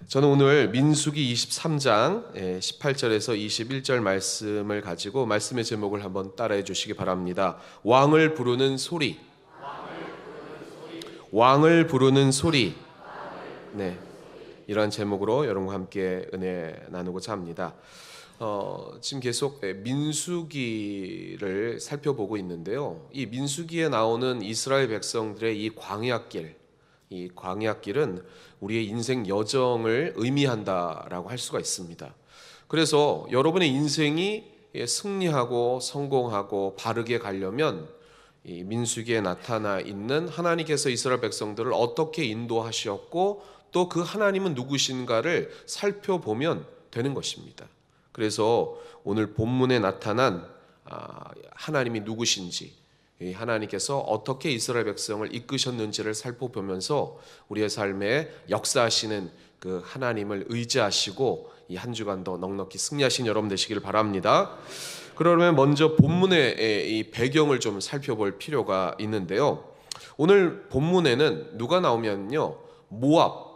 저는 오늘 민수기 23장 18절에서 21절 말씀을 가지고 말씀의 제목을 한번 따라해 주시기 바랍니다. 왕을 부르는 소리. 왕을 부르는 소리. 네, 이러한 제목으로 여러분과 함께 은혜 나누고자 합니다. 지금 계속 민수기를 살펴보고 있는데요. 이 민수기에 나오는 이스라엘 백성들의 이 광야길, 이 광야길은 우리의 인생 여정을 의미한다라고 할 수가 있습니다. 그래서 여러분의 인생이 승리하고 성공하고 바르게 가려면 이 민수기에 나타나 있는 하나님께서 이스라엘 백성들을 어떻게 인도하셨고 또 그 하나님은 누구신가를 살펴보면 되는 것입니다. 그래서 오늘 본문에 나타난 하나님이 누구신지, 하나님께서 어떻게 이스라엘 백성을 이끄셨는지를 살펴보면서 우리의 삶에 역사하시는 그 하나님을 의지하시고 이 한 주간도 넉넉히 승리하신 여러분 되시길 바랍니다. 그러면 먼저 본문의 이 배경을 좀 살펴볼 필요가 있는데요. 오늘 본문에는 누가 나오면요, 모압,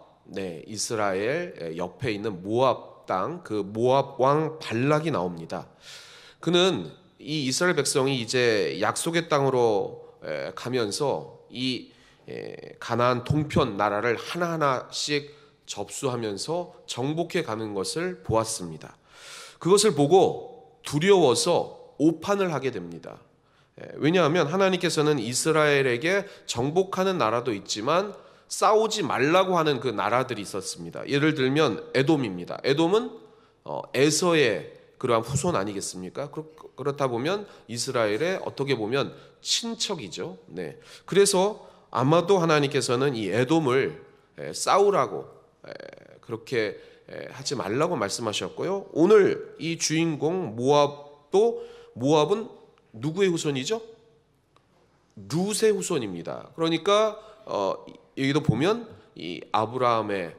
이스라엘 옆에 있는 모압 땅, 그 모압 왕 발락이 나옵니다. 그는 이 이스라엘 백성이 이제 약속의 땅으로 가면서 이 가나안 동편 나라를 하나하나씩 접수하면서 정복해 가는 것을 보았습니다. 그것을 보고 두려워서 오판을 하게 됩니다. 왜냐하면 하나님께서는 이스라엘에게 정복하는 나라도 있지만 싸우지 말라고 하는 그 나라들이 있었습니다. 예를 들면 에돔입니다. 에돔은 에서의 그러한 후손 아니겠습니까? 그렇다 보면 이스라엘의 어떻게 보면 친척이죠. 그래서 아마도 하나님께서는 이 에돔을 싸우라고 그렇게 하지 말라고 말씀하셨고요. 오늘 이 주인공 모압은 누구의 후손이죠? 룻의 후손입니다. 그러니까 여기도 보면 이 아브라함의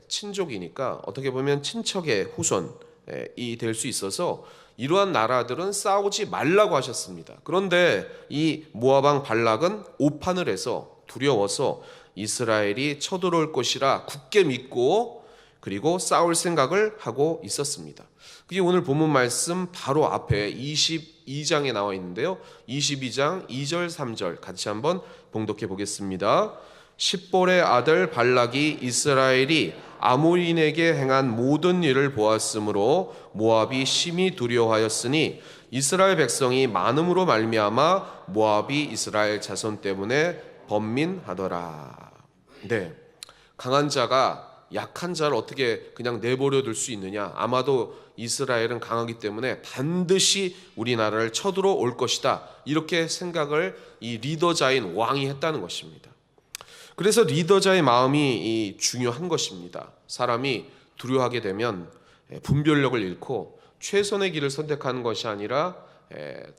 친족이니까 어떻게 보면 친척의 후손이 될 수 있어서 이러한 나라들은 싸우지 말라고 하셨습니다. 그런데 이 모압 왕 발락은 오판을 해서 두려워서 이스라엘이 쳐들어올 것이라 굳게 믿고 그리고 싸울 생각을 하고 있었습니다. 그게 오늘 본문 말씀 바로 앞에 22장에 나와 있는데요. 22장 2절 3절 같이 한번 봉독해 보겠습니다. 십볼의 아들 발락이 이스라엘이 아모리인에게 행한 모든 일을 보았으므로 모압이 심히 두려워하였으니 이스라엘 백성이 많음으로 말미암아 모압이 이스라엘 자손 때문에 번민하더라. 강한 자가 약한 자를 어떻게 그냥 내버려 둘 수 있느냐? 아마도 이스라엘은 강하기 때문에 반드시 우리나라를 쳐들어올 것이다. 이렇게 생각을 이 리더자인 왕이 했다는 것입니다. 그래서 리더자의 마음이 중요한 것입니다. 사람이 두려워하게 되면 분별력을 잃고 최선의 길을 선택하는 것이 아니라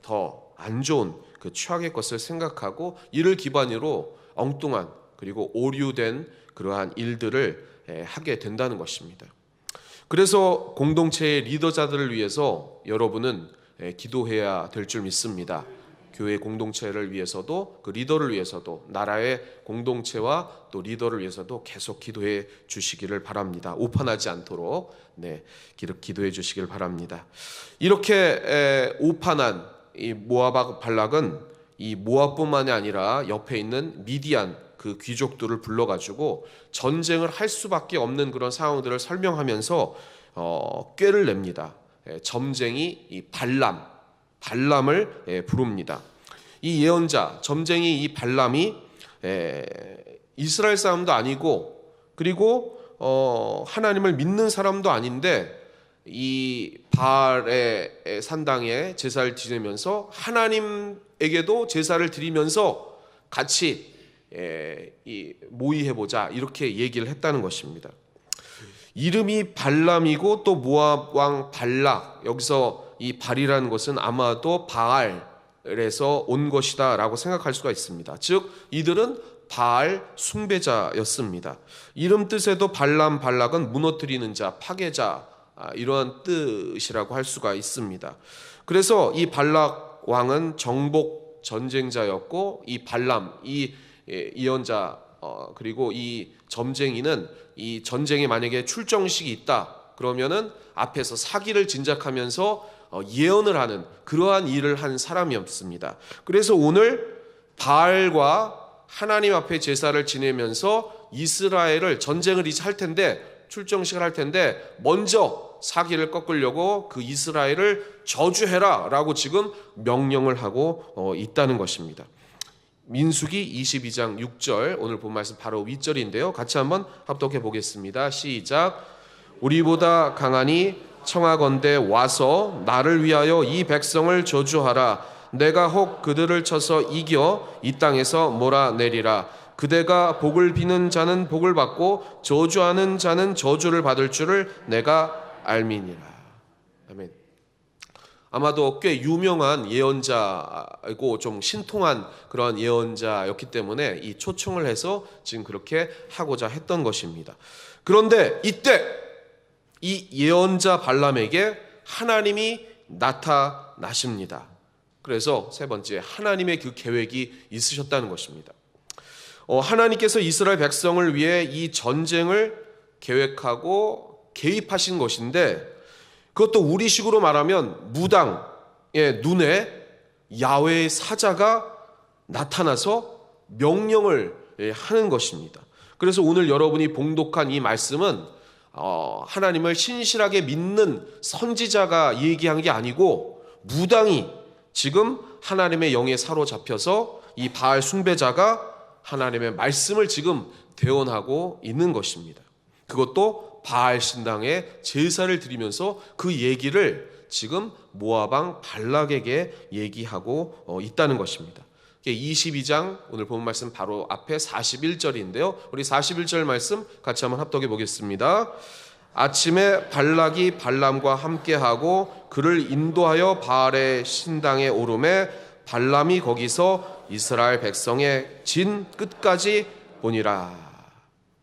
더 안 좋은 그 최악의 것을 생각하고 이를 기반으로 엉뚱한 그리고 오류된 그러한 일들을 하게 된다는 것입니다. 그래서 공동체의 리더자들을 위해서 여러분은 기도해야 될 줄 믿습니다. 교회 공동체를 위해서도 그 리더를 위해서도 나라의 공동체와 또 리더를 위해서도 계속 기도해 주시기를 바랍니다. 오판하지 않도록 기도해 주시길 바랍니다. 이렇게 오판한 이 모압 발락은 이 모압뿐만이 아니라 옆에 있는 미디안 그 귀족들을 불러가지고 전쟁을 할 수밖에 없는 그런 상황들을 설명하면서 꾀를 냅니다. 점쟁이 이 발람을 부릅니다. 이 예언자 점쟁이 이 발람이 이스라엘 사람도 아니고 그리고 하나님을 믿는 사람도 아닌데 이 바알의 산당에 제사를 지내면서 하나님에게도 제사를 드리면서 같이 모의해보자 이렇게 얘기를 했다는 것입니다. 이름이 발람이고 또 모압 왕 발락, 여기서 이 발이라는 것은 아마도 바알에서 온 것이다 라고 생각할 수가 있습니다. 즉 이들은 바알 숭배자였습니다. 이름 뜻에도 발람 발락은 무너뜨리는 자, 파괴자 이러한 뜻이라고 할 수가 있습니다. 그래서 이 발락 왕은 정복 전쟁자였고 이 발람 이 예언자 그리고 이 점쟁이는 이 전쟁에 만약에 출정식이 있다 그러면은 앞에서 사기를 진작하면서 예언을 하는 그러한 일을 한 사람이었습니다. 그래서 오늘 바알과 하나님 앞에 제사를 지내면서 이스라엘을 전쟁을 이제 할 텐데 출정식을 할 텐데 먼저 사기를 꺾으려고 그 이스라엘을 저주해라 라고 지금 명령을 하고 있다는 것입니다. 민수기 22장 6절 오늘 본 말씀 바로 윗절인데요. 같이 한번 합독해 보겠습니다. 시작. 우리보다 강하니 청하건대 와서 나를 위하여 이 백성을 저주하라. 내가 혹 그들을 쳐서 이겨 이 땅에서 몰아내리라. 그대가 복을 비는 자는 복을 받고 저주하는 자는 저주를 받을 줄을 내가 알미니라. 아멘. 아마도 꽤 유명한 예언자이고 좀 신통한 그런 예언자였기 때문에 이 초청을 해서 지금 그렇게 하고자 했던 것입니다. 그런데 이때 이 예언자 발람에게 하나님이 나타나십니다. 그래서 세 번째, 하나님의 그 계획이 있으셨다는 것입니다. 하나님께서 이스라엘 백성을 위해 이 전쟁을 계획하고 개입하신 것인데 그것도 우리식으로 말하면 무당의 눈에 야훼의 사자가 나타나서 명령을 하는 것입니다. 그래서 오늘 여러분이 봉독한 이 말씀은 하나님을 신실하게 믿는 선지자가 얘기한 게 아니고 무당이 지금 하나님의 영에 사로잡혀서 이 바알 숭배자가 하나님의 말씀을 지금 대언하고 있는 것입니다. 그것도 바알 신당에 제사를 드리면서 그 얘기를 지금 모압 왕 발락에게 얘기하고 있다는 것입니다. 22장 오늘 본 말씀 바로 앞에 41절인데요. 우리 41절 말씀 같이 한번 합독해 보겠습니다. 아침에 발락이 발람과 함께하고 그를 인도하여 바알의 신당에 오르매 발람이 거기서 이스라엘 백성의 진 끝까지 보니라.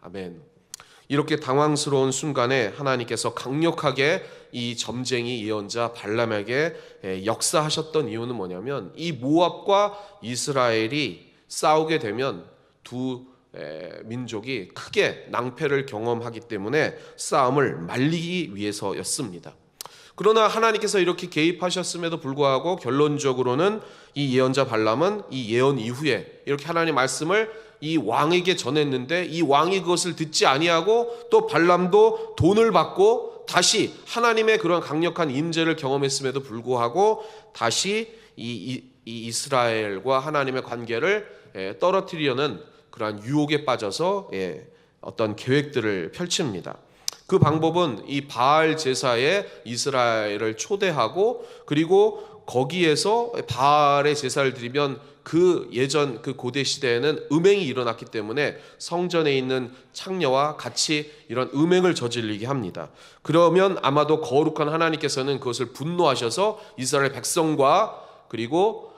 아멘. 이렇게 당황스러운 순간에 하나님께서 강력하게 이 점쟁이 예언자 발람에게 역사하셨던 이유는 뭐냐면 이 모압과 이스라엘이 싸우게 되면 두 민족이 크게 낭패를 경험하기 때문에 싸움을 말리기 위해서였습니다. 그러나 하나님께서 이렇게 개입하셨음에도 불구하고 결론적으로는 이 예언자 발람은 이 예언 이후에 이렇게 하나님의 말씀을 이 왕에게 전했는데 이 왕이 그것을 듣지 아니하고 또 발람도 돈을 받고 다시 하나님의 그런 강력한 임재를 경험했음에도 불구하고 다시 이 이스라엘과 하나님의 관계를 떨어뜨리려는 그러한 유혹에 빠져서 어떤 계획들을 펼칩니다. 그 방법은 이 바알 제사에 이스라엘을 초대하고 그리고 거기에서 바알의 제사를 드리면 그 예전 그 고대 시대에는 음행이 일어났기 때문에 성전에 있는 창녀와 같이 이런 음행을 저지르게 합니다. 그러면 아마도 거룩한 하나님께서는 그것을 분노하셔서 이스라엘 백성과 그리고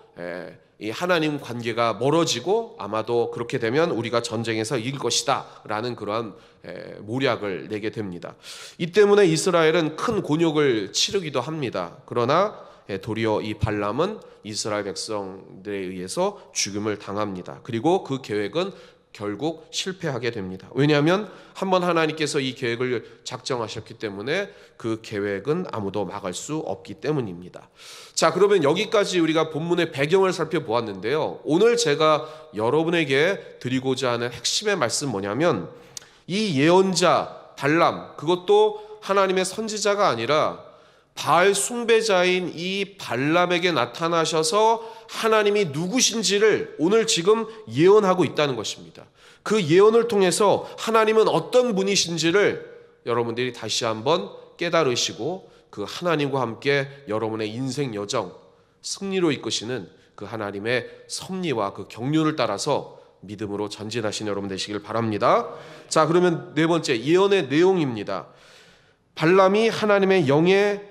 이 하나님 관계가 멀어지고 아마도 그렇게 되면 우리가 전쟁에서 이길 것이다 라는 그러한 모략을 내게 됩니다. 이 때문에 이스라엘은 큰 곤욕을 치르기도 합니다. 그러나 도리어 이 발람은 이스라엘 백성들에 의해서 죽음을 당합니다. 그리고 그 계획은 결국 실패하게 됩니다. 왜냐하면 한번 하나님께서 이 계획을 작정하셨기 때문에 그 계획은 아무도 막을 수 없기 때문입니다. 자, 그러면 여기까지 우리가 본문의 배경을 살펴보았는데요. 오늘 제가 여러분에게 드리고자 하는 핵심의 말씀 뭐냐면 이 예언자 발람, 그것도 하나님의 선지자가 아니라 바알 숭배자인 이 발람에게 나타나셔서 하나님이 누구신지를 오늘 지금 예언하고 있다는 것입니다. 그 예언을 통해서 하나님은 어떤 분이신지를 여러분들이 다시 한번 깨달으시고 그 하나님과 함께 여러분의 인생 여정 승리로 이끄시는 그 하나님의 섭리와 그 경륜을 따라서 믿음으로 전진하신 여러분 되시길 바랍니다. 자, 그러면 네 번째 예언의 내용입니다. 발람이 하나님의 영에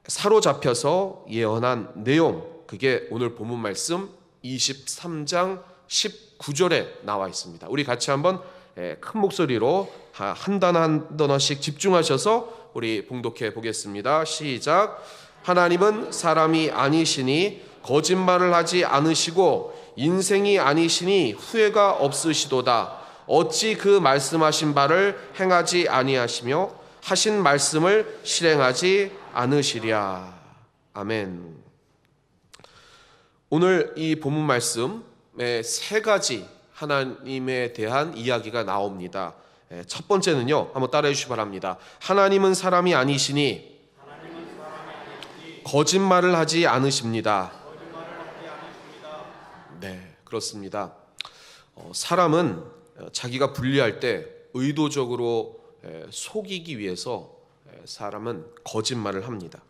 사로잡혀서 예언한 내용, 그게 오늘 본문 말씀 23장 19절에 나와 있습니다. 우리 같이 한번 큰 목소리로 한 단어 한 단어씩 집중하셔서 우리 봉독해 보겠습니다. 시작. 하나님은 사람이 아니시니 거짓말을 하지 않으시고 인생이 아니시니 후회가 없으시도다. 어찌 그 말씀하신 바를 행하지 아니하시며 하신 말씀을 실행하지 않으시랴. 아멘. 오늘 이 본문 말씀에 세 가지 하나님에 대한 이야기가 나옵니다. 첫 번째는요, 한번 따라해 주시기 바랍니다. 하나님은 사람이 아니시니 거짓말을 하지 않으십니다. 네, 그렇습니다. 사람은 자기가 불리할 때 의도적으로 속이기 위해서 사람은 거짓말을 합니다.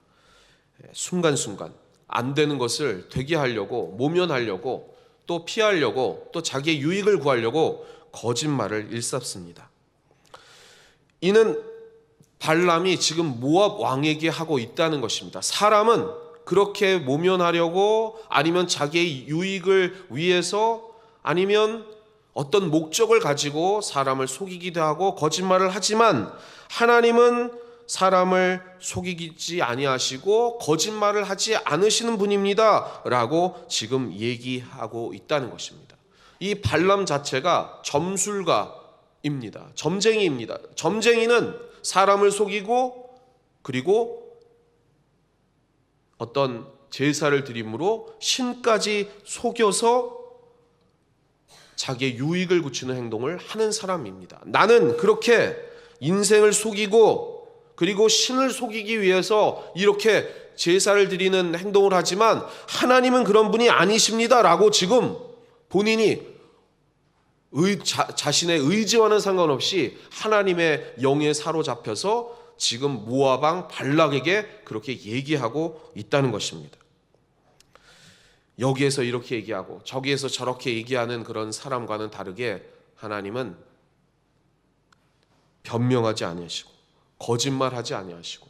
순간순간 안 되는 것을 되게 하려고, 모면하려고, 또 피하려고, 또 자기의 유익을 구하려고 거짓말을 일삼습니다. 이는 발람이 지금 모압 왕에게 하고 있다는 것입니다. 사람은 그렇게 모면하려고, 아니면 자기의 유익을 위해서, 아니면 어떤 목적을 가지고 사람을 속이기도 하고 거짓말을 하지만, 하나님은 사람을 속이지 아니하시고 거짓말을 하지 않으시는 분입니다 라고 지금 얘기하고 있다는 것입니다. 이 발람 자체가 점술가입니다. 점쟁이입니다. 점쟁이는 사람을 속이고, 그리고 어떤 제사를 드림으로 신까지 속여서 자기의 유익을 굳히는 행동을 하는 사람입니다. 나는 그렇게 인생을 속이고, 그리고 신을 속이기 위해서 이렇게 제사를 드리는 행동을 하지만 하나님은 그런 분이 아니십니다 라고 지금 본인이 자신의 의지와는 상관없이 하나님의 영에 사로잡혀서 지금 모압 왕 발락에게 그렇게 얘기하고 있다는 것입니다. 여기에서 이렇게 얘기하고 저기에서 저렇게 얘기하는 그런 사람과는 다르게 하나님은 변명하지 아니하시고 거짓말하지 아니하시고,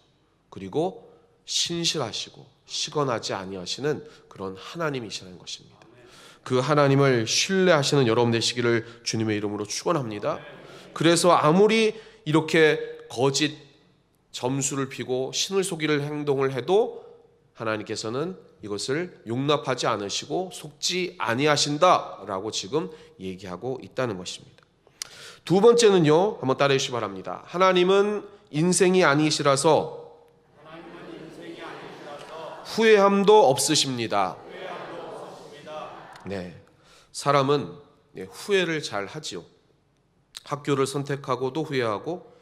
그리고 신실하시고 시건하지 아니하시는 그런 하나님이시라는 것입니다. 그 하나님을 신뢰하시는 여러분 되시기를 주님의 이름으로 축원합니다. 그래서 아무리 이렇게 거짓 점수를 피고 신을 속이는 행동을 해도 하나님께서는 이것을 용납하지 않으시고 속지 아니하신다라고 지금 얘기하고 있다는 것입니다. 두 번째는요, 한번 따라해 주시기 바랍니다. 하나님은 인생이 아니시라서 후회함도 없으십니다. 네, 사람은 후회를 잘 하지요. 학교를 선택하고도 후회하고,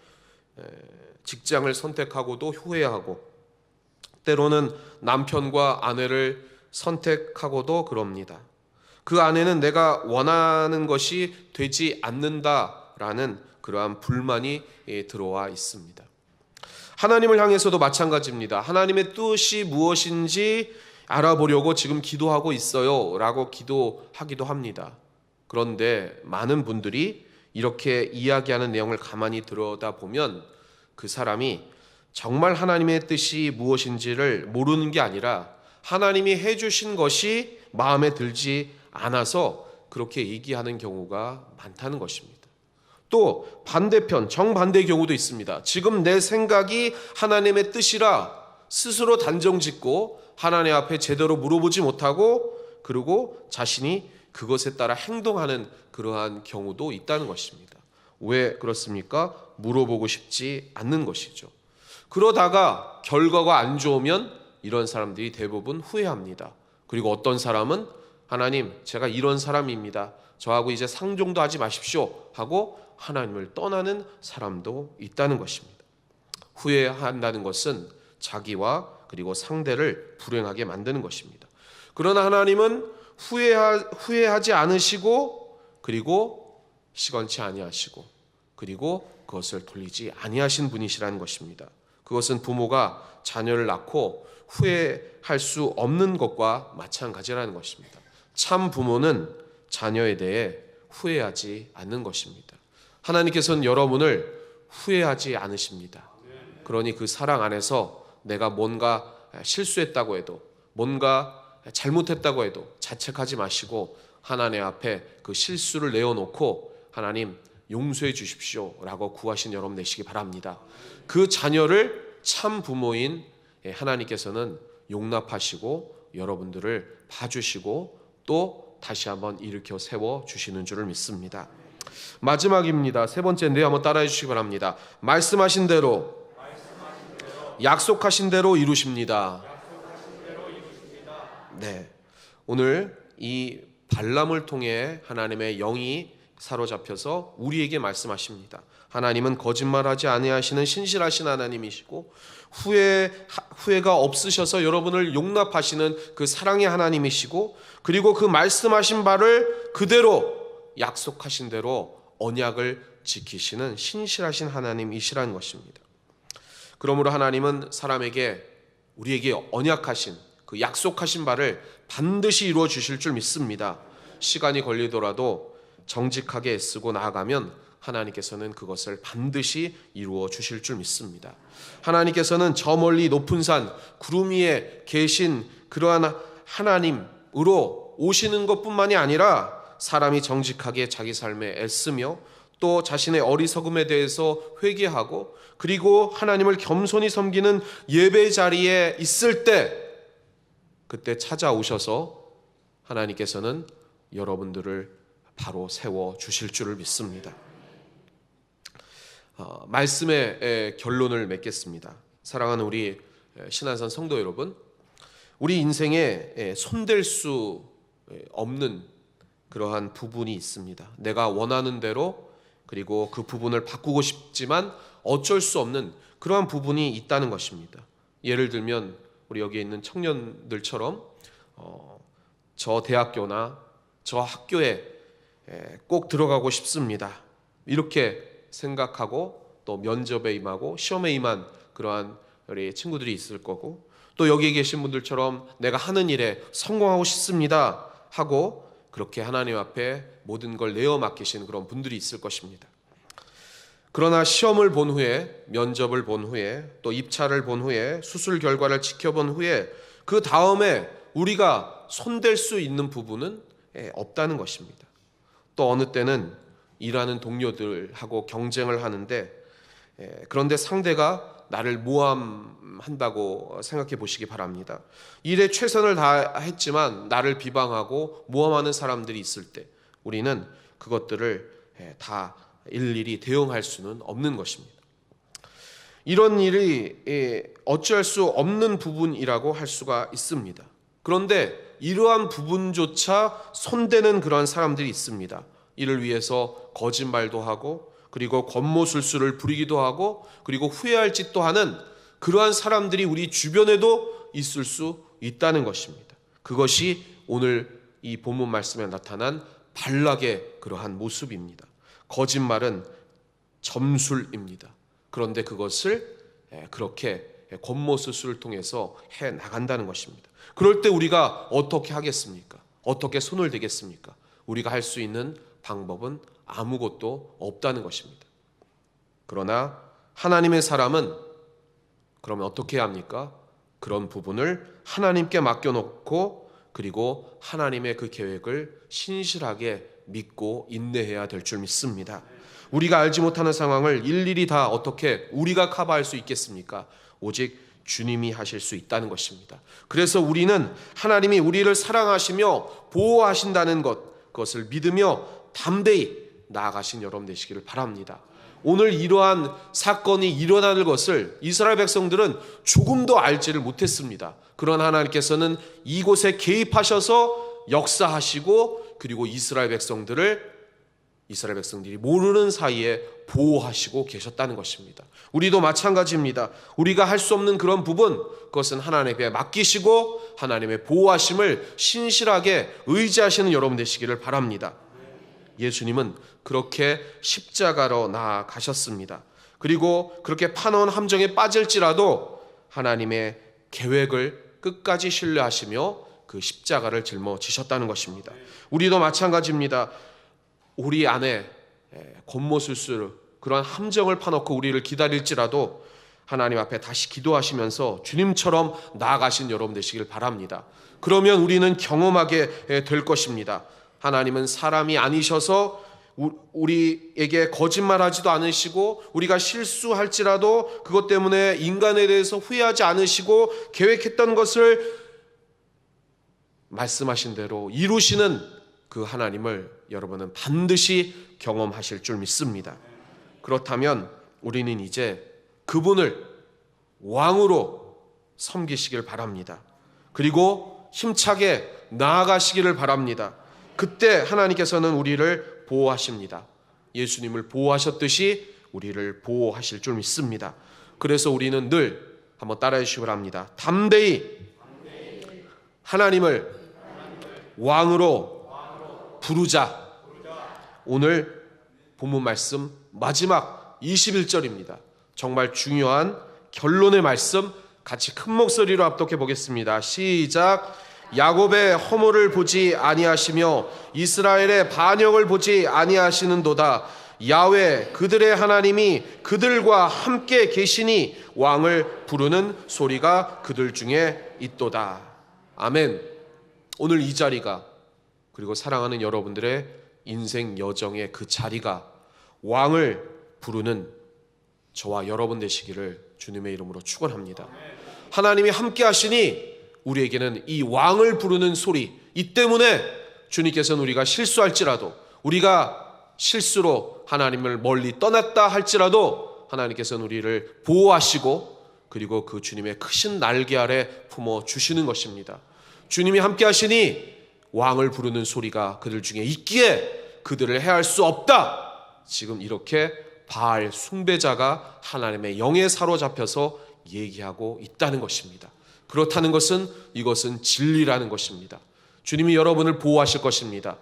직장을 선택하고도 후회하고, 때로는 남편과 아내를 선택하고도 그럽니다. 그 안에는 내가 원하는 것이 되지 않는다라는 그러한 불만이 들어와 있습니다. 하나님을 향해서도 마찬가지입니다. 하나님의 뜻이 무엇인지 알아보려고 지금 기도하고 있어요 라고 기도하기도 합니다. 그런데 많은 분들이 이렇게 이야기하는 내용을 가만히 들여다보면 그 사람이 정말 하나님의 뜻이 무엇인지를 모르는 게 아니라 하나님이 해주신 것이 마음에 들지 않아서 그렇게 얘기하는 경우가 많다는 것입니다. 또 반대편, 정반대의 경우도 있습니다. 지금 내 생각이 하나님의 뜻이라 스스로 단정짓고 하나님 앞에 제대로 물어보지 못하고, 그리고 자신이 그것에 따라 행동하는 그러한 경우도 있다는 것입니다. 왜 그렇습니까? 물어보고 싶지 않는 것이죠. 그러다가 결과가 안 좋으면 이런 사람들이 대부분 후회합니다. 그리고 어떤 사람은 하나님, 제가 이런 사람입니다. 저하고 이제 상종도 하지 마십시오 하고 하나님을 떠나는 사람도 있다는 것입니다. 후회한다는 것은 자기와 그리고 상대를 불행하게 만드는 것입니다. 그러나 하나님은 후회하지 않으시고, 그리고 시건치 아니하시고, 그리고 그것을 돌리지 아니하신 분이시라는 것입니다. 그것은 부모가 자녀를 낳고 후회할 수 없는 것과 마찬가지라는 것입니다. 참 부모는 자녀에 대해 후회하지 않는 것입니다. 하나님께서는 여러분을 후회하지 않으십니다. 그러니 그 사랑 안에서 내가 뭔가 실수했다고 해도, 뭔가 잘못했다고 해도 자책하지 마시고 하나님 앞에 그 실수를 내어놓고 하나님 용서해 주십시오 라고 구하신 여러분 되시기 바랍니다. 그 자녀를 참 부모인 하나님께서는 용납하시고 여러분들을 봐주시고 또 다시 한번 일으켜 세워 주시는 줄을 믿습니다. 마지막입니다. 세 번째인데요. 한번 따라해 주시기 바랍니다. 말씀하신 대로, 약속하신 대로 이루십니다. 네, 오늘 이 발람을 통해 하나님의 영이 사로잡혀서 우리에게 말씀하십니다. 하나님은 거짓말하지 아니하시는 신실하신 하나님이시고 후회가 없으셔서 여러분을 용납하시는 그 사랑의 하나님이시고, 그리고 그 말씀하신 바를 그대로 약속하신 대로 언약을 지키시는 신실하신 하나님이시라는 것입니다. 그러므로 하나님은 우리에게 언약하신 그 약속하신 바를 반드시 이루어 주실 줄 믿습니다. 시간이 걸리더라도 정직하게 애쓰고 나아가면 하나님께서는 그것을 반드시 이루어 주실 줄 믿습니다. 하나님께서는 저 멀리 높은 산 구름 위에 계신 그러한 하나님으로 오시는 것뿐만이 아니라 사람이 정직하게 자기 삶에 애쓰며 또 자신의 어리석음에 대해서 회개하고 그리고 하나님을 겸손히 섬기는 예배 자리에 있을 때, 그때 찾아오셔서 하나님께서는 여러분들을 바로 세워 주실 줄을 믿습니다. 말씀의 결론을 맺겠습니다. 사랑하는 우리 신안산 성도 여러분, 우리 인생에 손댈 수 없는 그러한 부분이 있습니다. 내가 원하는 대로, 그리고 그 부분을 바꾸고 싶지만 어쩔 수 없는 그러한 부분이 있다는 것입니다. 예를 들면 우리 여기 있는 청년들처럼 저 대학교나 저 학교에 꼭 들어가고 싶습니다, 이렇게 생각하고 또 면접에 임하고 시험에 임한 그러한 우리 친구들이 있을 거고, 또 여기 계신 분들처럼 내가 하는 일에 성공하고 싶습니다 하고 그렇게 하나님 앞에 모든 걸 내어 맡기신 그런 분들이 있을 것입니다. 그러나 시험을 본 후에, 면접을 본 후에, 또 입찰을 본 후에, 수술 결과를 지켜본 후에 그 다음에 우리가 손댈 수 있는 부분은 없다는 것입니다. 또 어느 때는 일하는 동료들하고 경쟁을 하는데, 그런데 상대가 나를 모함한다고 생각해 보시기 바랍니다. 일에 최선을 다했지만 나를 비방하고 모함하는 사람들이 있을 때 우리는 그것들을 다 일일이 대응할 수는 없는 것입니다. 이런 일이 어찌할 수 없는 부분이라고 할 수가 있습니다. 그런데 이러한 부분조차 손대는 그러한 사람들이 있습니다. 이를 위해서 거짓말도 하고, 그리고 권모술수를 부리기도 하고, 그리고 후회할 짓도 하는 그러한 사람들이 우리 주변에도 있을 수 있다는 것입니다. 그것이 오늘 이 본문 말씀에 나타난 발락의 그러한 모습입니다. 거짓말은 점술입니다. 그런데 그것을 그렇게 권모술수를 통해서 해 나간다는 것입니다. 그럴 때 우리가 어떻게 하겠습니까? 어떻게 손을 대겠습니까? 우리가 할 수 있는 방법은 아무것도 없다는 것입니다. 그러나 하나님의 사람은 그러면 어떻게 해야 합니까? 그런 부분을 하나님께 맡겨놓고, 그리고 하나님의 그 계획을 신실하게 믿고 인내해야 될 줄 믿습니다. 우리가 알지 못하는 상황을 일일이 다 어떻게 우리가 커버할 수 있겠습니까? 오직 주님이 하실 수 있다는 것입니다. 그래서 우리는 하나님이 우리를 사랑하시며 보호하신다는 그것을 믿으며 담대히 나아가신 여러분 되시기를 바랍니다. 오늘 이러한 사건이 일어나는 것을 이스라엘 백성들은 조금도 알지를 못했습니다. 그러나 하나님께서는 이곳에 개입하셔서 역사하시고, 그리고 이스라엘 백성들이 모르는 사이에 보호하시고 계셨다는 것입니다. 우리도 마찬가지입니다. 우리가 할 수 없는 그런 부분, 그것은 하나님께 맡기시고 하나님의 보호하심을 신실하게 의지하시는 여러분 되시기를 바랍니다. 예수님은 그렇게 십자가로 나아가셨습니다. 그리고 그렇게 파놓은 함정에 빠질지라도 하나님의 계획을 끝까지 신뢰하시며 그 십자가를 짊어지셨다는 것입니다. 우리도 마찬가지입니다. 우리 안에 권모술수 그러한 함정을 파놓고 우리를 기다릴지라도 하나님 앞에 다시 기도하시면서 주님처럼 나아가신 여러분 되시길 바랍니다. 그러면 우리는 경험하게 될 것입니다. 하나님은 사람이 아니셔서 우리에게 거짓말하지도 않으시고, 우리가 실수할지라도 그것 때문에 인간에 대해서 후회하지 않으시고, 계획했던 것을 말씀하신 대로 이루시는 그 하나님을 여러분은 반드시 경험하실 줄 믿습니다. 그렇다면 우리는 이제 그분을 왕으로 섬기시길 바랍니다. 그리고 힘차게 나아가시기를 바랍니다. 그때 하나님께서는 우리를 보호하십니다. 예수님을 보호하셨듯이 우리를 보호하실 줄 믿습니다. 그래서 우리는 늘 한번 따라해 주시기 바랍니다. 담대히 하나님을 왕으로 부르자. 오늘 본문 말씀 마지막 21절입니다. 정말 중요한 결론의 말씀 같이 큰 목소리로 합독해 보겠습니다. 시작. 야곱의 허물을 보지 아니하시며 이스라엘의 반역을 보지 아니하시는도다. 야훼 그들의 하나님이 그들과 함께 계시니 왕을 부르는 소리가 그들 중에 있도다. 아멘. 오늘 이 자리가, 그리고 사랑하는 여러분들의 인생 여정의 그 자리가 왕을 부르는 저와 여러분 되시기를 주님의 이름으로 축원합니다. 하나님이 함께 하시니 우리에게는 이 왕을 부르는 소리, 이 때문에 주님께서는 우리가 실수할지라도, 우리가 실수로 하나님을 멀리 떠났다 할지라도 하나님께서는 우리를 보호하시고 그리고 그 주님의 크신 날개 아래 품어 주시는 것입니다. 주님이 함께 하시니 왕을 부르는 소리가 그들 중에 있기에 그들을 해할 수 없다. 지금 이렇게 바알 숭배자가 하나님의 영에 사로잡혀서 얘기하고 있다는 것입니다. 그렇다는 것은 이것은 진리라는 것입니다. 주님이 여러분을 보호하실 것입니다.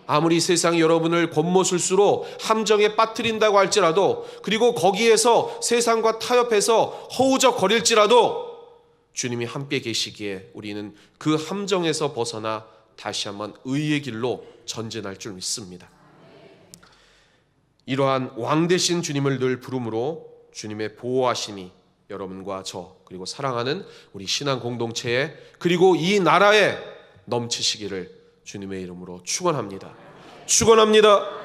아무리 세상이 여러분을 권모술수로 함정에 빠뜨린다고 할지라도, 그리고 거기에서 세상과 타협해서 허우적거릴지라도 주님이 함께 계시기에 우리는 그 함정에서 벗어나 다시 한번 의의 길로 전진할 줄 믿습니다. 이러한 왕 되신 주님을 늘 부름으로 주님의 보호하심이 여러분과 저, 그리고 사랑하는 우리 신앙 공동체에, 그리고 이 나라에 넘치시기를 주님의 이름으로 축원합니다. 축원합니다.